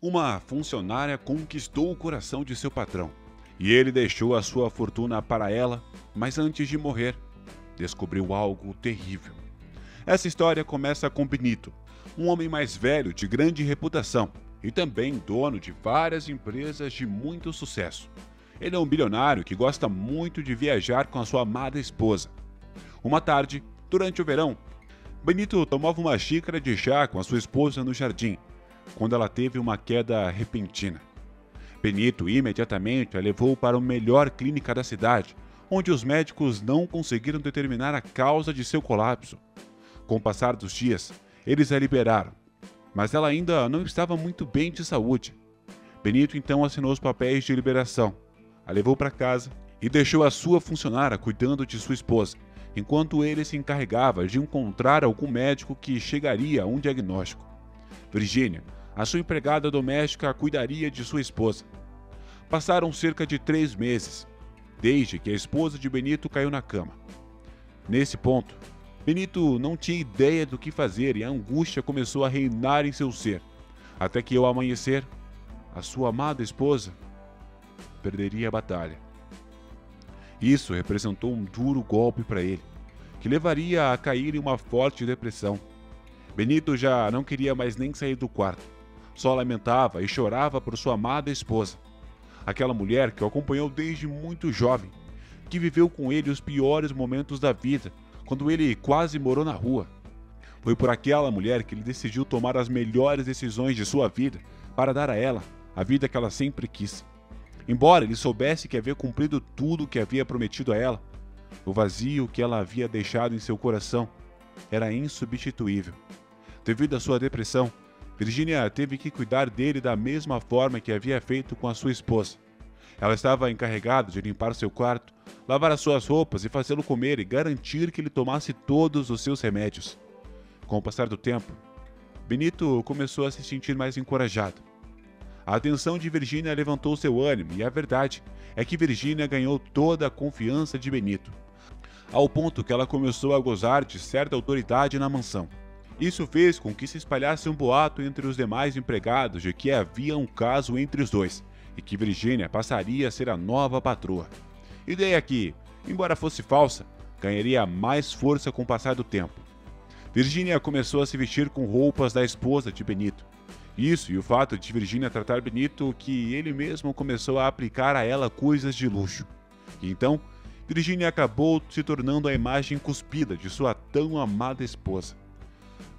Uma funcionária conquistou o coração de seu patrão e ele deixou a sua fortuna para ela, mas antes de morrer, descobriu algo terrível. Essa história começa com Benito, um homem mais velho de grande reputação e também dono de várias empresas de muito sucesso. Ele é um bilionário que gosta muito de viajar com a sua amada esposa. Uma tarde, durante o verão, Benito tomava uma xícara de chá com a sua esposa no jardim, quando ela teve uma queda repentina. Benito imediatamente a levou para a melhor clínica da cidade, onde os médicos não conseguiram determinar a causa de seu colapso. Com o passar dos dias, eles a liberaram, mas ela ainda não estava muito bem de saúde. Benito então assinou os papéis de liberação, a levou para casa e deixou a sua funcionária cuidando de sua esposa, enquanto ele se encarregava de encontrar algum médico que chegaria a um diagnóstico. Virginia, a sua empregada doméstica, cuidaria de sua esposa. Passaram cerca de 3 meses, desde que a esposa de Benito caiu na cama. Nesse ponto, Benito não tinha ideia do que fazer e a angústia começou a reinar em seu ser, até que ao amanhecer, a sua amada esposa perderia a batalha. Isso representou um duro golpe para ele, que levaria a cair em uma forte depressão. Benito já não queria mais nem sair do quarto, só lamentava e chorava por sua amada esposa, aquela mulher que o acompanhou desde muito jovem, que viveu com ele os piores momentos da vida, quando ele quase morou na rua. Foi por aquela mulher que ele decidiu tomar as melhores decisões de sua vida para dar a ela a vida que ela sempre quis. Embora ele soubesse que havia cumprido tudo o que havia prometido a ela, o vazio que ela havia deixado em seu coração era insubstituível. Devido à sua depressão, Virginia teve que cuidar dele da mesma forma que havia feito com a sua esposa. Ela estava encarregada de limpar seu quarto, lavar as suas roupas e fazê-lo comer e garantir que ele tomasse todos os seus remédios. Com o passar do tempo, Benito começou a se sentir mais encorajado. A atenção de Virginia levantou seu ânimo e a verdade é que Virginia ganhou toda a confiança de Benito, ao ponto que ela começou a gozar de certa autoridade na mansão. Isso fez com que se espalhasse um boato entre os demais empregados de que havia um caso entre os dois e que Virginia passaria a ser a nova patroa. Ideia que, embora fosse falsa, ganharia mais força com o passar do tempo. Virginia começou a se vestir com roupas da esposa de Benito. Isso e o fato de Virginia tratar Benito que ele mesmo começou a aplicar a ela coisas de luxo. E então, Virginia acabou se tornando a imagem cuspida de sua tão amada esposa.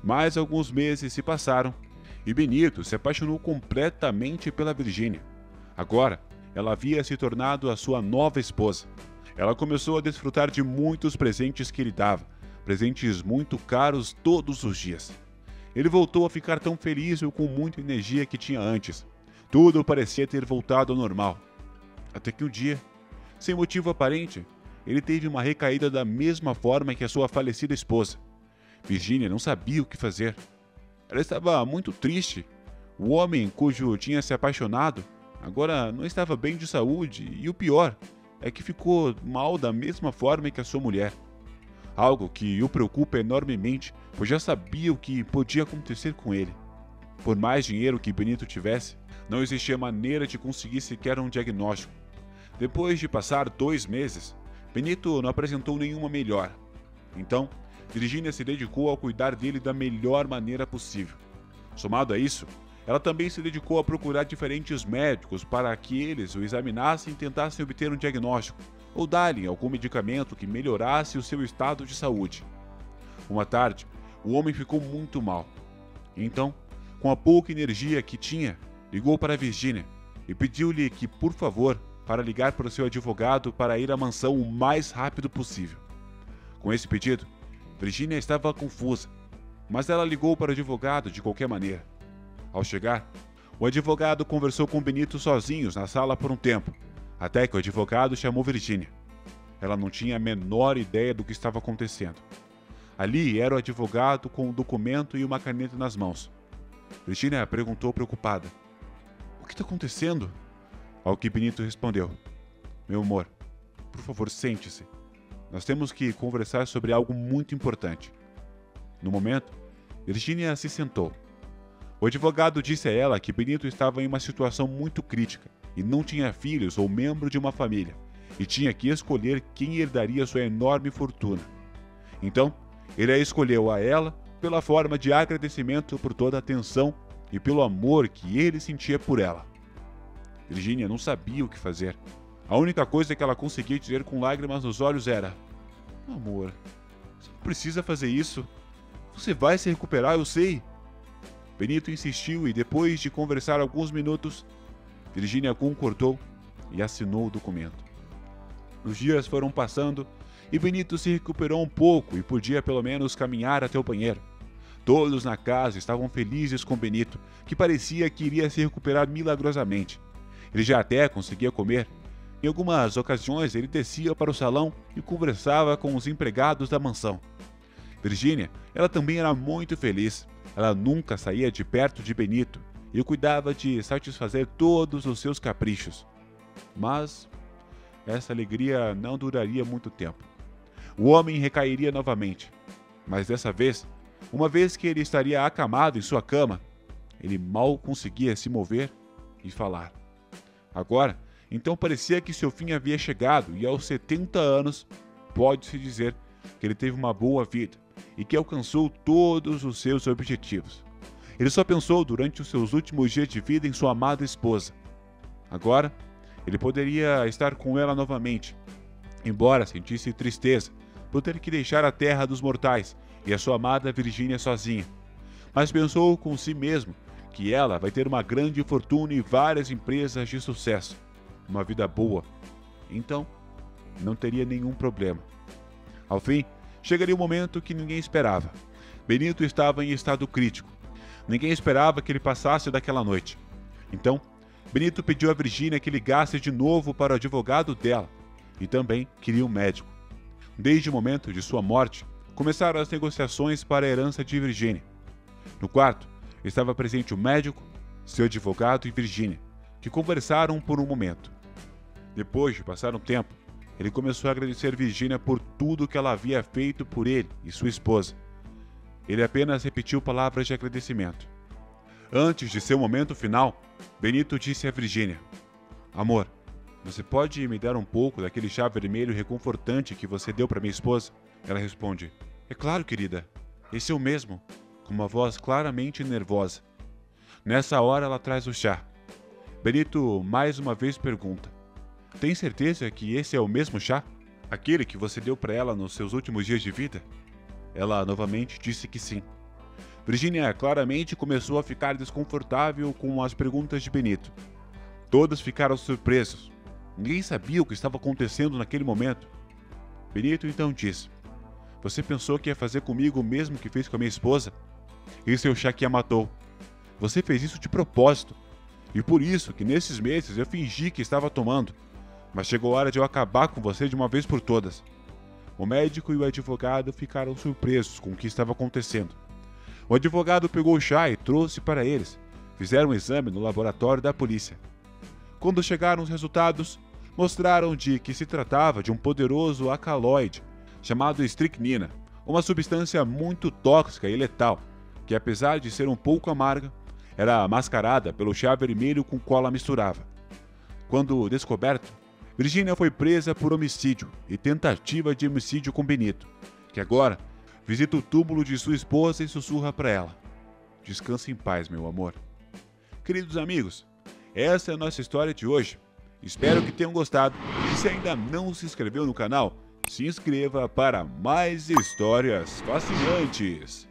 Mais alguns meses se passaram e Benito se apaixonou completamente pela Virginia. Agora, ela havia se tornado a sua nova esposa. Ela começou a desfrutar de muitos presentes que ele dava, presentes muito caros todos os dias. Ele voltou a ficar tão feliz e com muita energia que tinha antes. Tudo parecia ter voltado ao normal. Até que um dia, sem motivo aparente, ele teve uma recaída da mesma forma que a sua falecida esposa. Virginia não sabia o que fazer. Ela estava muito triste. O homem cujo tinha se apaixonado agora não estava bem de saúde e o pior é que ficou mal da mesma forma que a sua mulher. Algo que o preocupa enormemente, pois já sabia o que podia acontecer com ele. Por mais dinheiro que Benito tivesse, não existia maneira de conseguir sequer um diagnóstico. Depois de passar 2 meses, Benito não apresentou nenhuma melhora. Então, Virginia se dedicou a cuidar dele da melhor maneira possível. Somado a isso, ela também se dedicou a procurar diferentes médicos para que eles o examinassem e tentassem obter um diagnóstico, ou dar-lhe algum medicamento que melhorasse o seu estado de saúde. Uma tarde, o homem ficou muito mal. Então, com a pouca energia que tinha, ligou para Virginia e pediu-lhe que, por favor, para ligar para o seu advogado para ir à mansão o mais rápido possível. Com esse pedido, Virginia estava confusa, mas ela ligou para o advogado de qualquer maneira. Ao chegar, o advogado conversou com Benito sozinhos na sala por um tempo, até que o advogado chamou Virginia. Ela não tinha a menor ideia do que estava acontecendo. Ali era o advogado com um documento e uma caneta nas mãos. Virginia perguntou preocupada: "O que está acontecendo?" Ao que Benito respondeu: "Meu amor, por favor, sente-se. Nós temos que conversar sobre algo muito importante." No momento, Virginia se sentou. O advogado disse a ela que Benito estava em uma situação muito crítica e não tinha filhos ou membro de uma família, e tinha que escolher quem herdaria sua enorme fortuna. Então, ele a escolheu a ela pela forma de agradecimento por toda a atenção e pelo amor que ele sentia por ela. Virginia não sabia o que fazer. A única coisa que ela conseguia dizer com lágrimas nos olhos era: "Amor, você não precisa fazer isso. Você vai se recuperar, eu sei." Benito insistiu e, depois de conversar alguns minutos, Virginia concordou e assinou o documento. Os dias foram passando e Benito se recuperou um pouco e podia pelo menos caminhar até o banheiro. Todos na casa estavam felizes com Benito, que parecia que iria se recuperar milagrosamente. Ele já até conseguia comer. Em algumas ocasiões ele descia para o salão e conversava com os empregados da mansão. Virginia, ela também era muito feliz. Ela nunca saía de perto de Benito e cuidava de satisfazer todos os seus caprichos. Mas essa alegria não duraria muito tempo. O homem recairia novamente, mas dessa vez, uma vez que ele estaria acamado em sua cama, ele mal conseguia se mover e falar. Agora, então parecia que seu fim havia chegado e aos 70 anos, pode-se dizer que ele teve uma boa vida e que alcançou todos os seus objetivos. Ele só pensou durante os seus últimos dias de vida em sua amada esposa. Agora, ele poderia estar com ela novamente, embora sentisse tristeza por ter que deixar a terra dos mortais e a sua amada Virginia sozinha. Mas pensou com si mesmo que ela vai ter uma grande fortuna e várias empresas de sucesso, uma vida boa. Então, não teria nenhum problema. Ao fim, chegaria um momento que ninguém esperava. Benito estava em estado crítico. Ninguém esperava que ele passasse daquela noite. Então, Benito pediu a Virginia que ligasse de novo para o advogado dela e também queria um médico. Desde o momento de sua morte, começaram as negociações para a herança de Virginia. No quarto, estava presente o médico, seu advogado e Virginia, que conversaram por um momento. Depois de passar um tempo, ele começou a agradecer Virginia por tudo que ela havia feito por ele e sua esposa. Ele apenas repetiu palavras de agradecimento. Antes de seu momento final, Benito disse a Virginia: "Amor, você pode me dar um pouco daquele chá vermelho reconfortante que você deu para minha esposa?" Ela responde: "É claro, querida. Esse é o mesmo", com uma voz claramente nervosa. Nessa hora ela traz o chá. Benito mais uma vez pergunta: "Tem certeza que esse é o mesmo chá? Aquele que você deu para ela nos seus últimos dias de vida?" Ela novamente disse que sim. Virginia claramente começou a ficar desconfortável com as perguntas de Benito. Todos ficaram surpresos. Ninguém sabia o que estava acontecendo naquele momento. Benito então disse: "Você pensou que ia fazer comigo o mesmo que fez com a minha esposa? Esse é o chá que a matou. Você fez isso de propósito. E por isso que nesses meses eu fingi que estava tomando. Mas chegou a hora de eu acabar com você de uma vez por todas." O médico e o advogado ficaram surpresos com o que estava acontecendo. O advogado pegou o chá e trouxe para eles. Fizeram um exame no laboratório da polícia. Quando chegaram os resultados, mostraram de que se tratava de um poderoso alcaloide chamado estricnina, uma substância muito tóxica e letal, que apesar de ser um pouco amarga, era mascarada pelo chá vermelho com qual a misturava. Quando descoberto, Virginia foi presa por homicídio e tentativa de homicídio com Benito, que agora visita o túmulo de sua esposa e sussurra para ela: "Descanse em paz, meu amor." Queridos amigos, essa é a nossa história de hoje. Espero que tenham gostado e se ainda não se inscreveu no canal, se inscreva para mais histórias fascinantes.